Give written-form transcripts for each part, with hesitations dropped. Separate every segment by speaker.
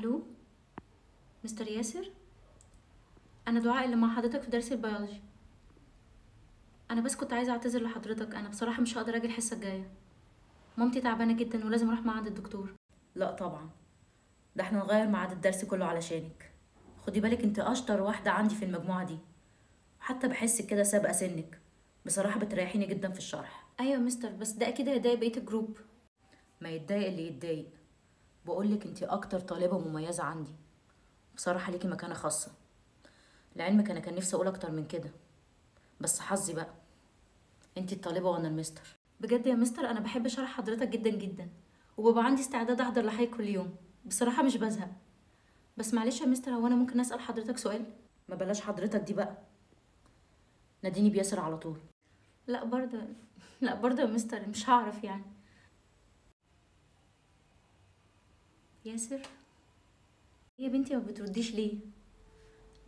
Speaker 1: الو، مستر ياسر. انا دعاء اللي مع حضرتك في درس البيولوجي. انا بس كنت عايزه اعتذر لحضرتك، انا بصراحه مش هقدر اجي الحصه الجايه. مامتي تعبانه جدا ولازم اروح معاها عند الدكتور.
Speaker 2: لا طبعا، ده احنا نغير ميعاد الدرس كله علشانك. خدي بالك انت اشطر واحدة عندي في المجموعة دي، وحتى بحسك كده سابقة سنك. بصراحة بتريحيني جدا في الشرح.
Speaker 1: ايوه يا مستر، بس ده اكيد هيضايق بقيه الجروب.
Speaker 2: ما يتضايق اللي يتضايق. بقولك انت اكتر طالبة مميزة عندي، بصراحة ليكي مكانة خاصة. لعلمك انا كان نفسي اقول اكتر من كده، بس حظي بقى، انت الطالبة وانا المستر.
Speaker 1: بجد يا مستر انا بحب شرح حضرتك جدا جدا، وببقى عندي استعداد احضر لحضرتك كل يوم، بصراحه مش بزهق. بس معلش يا مستر، هو انا ممكن اسال حضرتك سؤال؟
Speaker 2: ما بلاش حضرتك دي بقى، ناديني بياسر على طول.
Speaker 1: لا برضه، لا برضه يا مستر مش هعرف يعني. ياسر، إيه يا بنتي ما بترديش ليه؟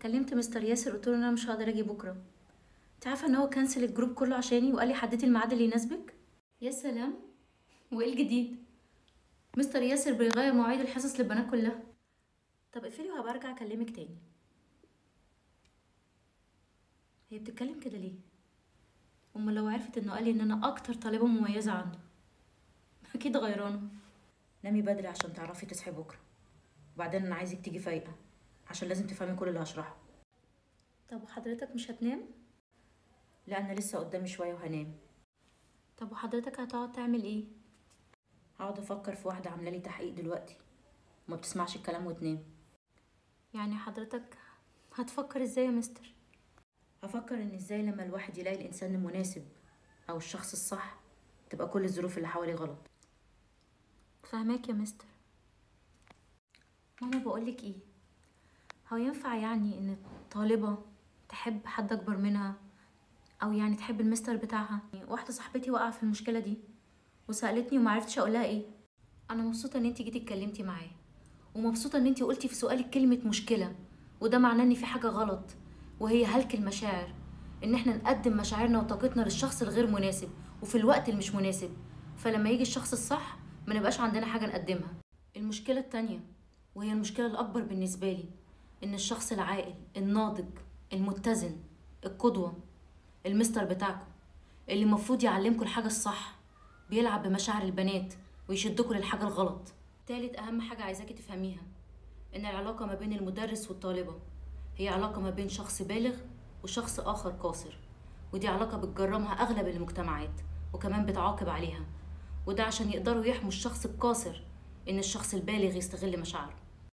Speaker 1: كلمت مستر ياسر قلت له ان انا مش هقدر اجي بكره. انت عارفه ان هو كنسل الجروب كله عشاني وقال لي حددي الميعاد اللي يناسبك. يا سلام، وايه الجديد؟ مستر ياسر بيغير مواعيد الحصص للبنات كلها. طب اقفلي وهبقى ارجع اكلمك تاني. هي بتتكلم كده ليه؟ امال لو عرفت انه قال لي ان انا اكتر طالبه مميزه عنده اكيد غيرانه.
Speaker 2: نامي بدري عشان تعرفي تصحي بكرة، وبعدين انا عايزك تيجي فايقة عشان لازم تفهمي كل اللي هشرحه.
Speaker 1: طب وحضرتك مش هتنام؟
Speaker 2: لا انا لسه قدامي شوية وهنام.
Speaker 1: طب وحضرتك هتقعد تعمل ايه؟
Speaker 2: هقعد افكر في واحدة عاملة لي تحقيق دلوقتي وما بتسمعش الكلام وتنام.
Speaker 1: يعني حضرتك هتفكر ازاي يا مستر؟
Speaker 2: هفكر ان ازاي لما الواحد يلاقي الانسان المناسب او الشخص الصح تبقى كل الظروف اللي حواليه غلط.
Speaker 1: فهماك يا مستر. ماما بقولك ايه، هو ينفع يعني ان طالبة تحب حد اكبر منها، او يعني تحب المستر بتاعها؟ يعني واحدة صاحبتي وقع في المشكلة دي وسألتني ومعرفتش اقولها ايه. انا مبسوطة ان انتي جيتي اتكلمتي معايا، ومبسوطة ان انتي قلتي في سؤالك كلمة مشكلة، وده معناه ان في حاجة غلط، وهي هلك المشاعر. ان احنا نقدم مشاعرنا وطاقتنا للشخص الغير مناسب وفي الوقت اللي مش مناسب، فلما يجي الشخص الصح ما نبقاش عندنا حاجة نقدمها. المشكلة التانية، وهي المشكلة الأكبر بالنسبة لي، إن الشخص العاقل الناضج المتزن القدوة المستر بتاعكم اللي المفروض يعلمكم الحاجة الصح بيلعب بمشاعر البنات ويشدكوا للحاجة الغلط. تالت أهم حاجة عايزاكي تفهميها، إن العلاقة ما بين المدرس والطالبة هي علاقة ما بين شخص بالغ وشخص آخر قاصر، ودي علاقة بتجرمها أغلب المجتمعات وكمان بتعاقب عليها، وده عشان يقدروا يحموا الشخص القاصر إن الشخص البالغ يستغل مشاعره.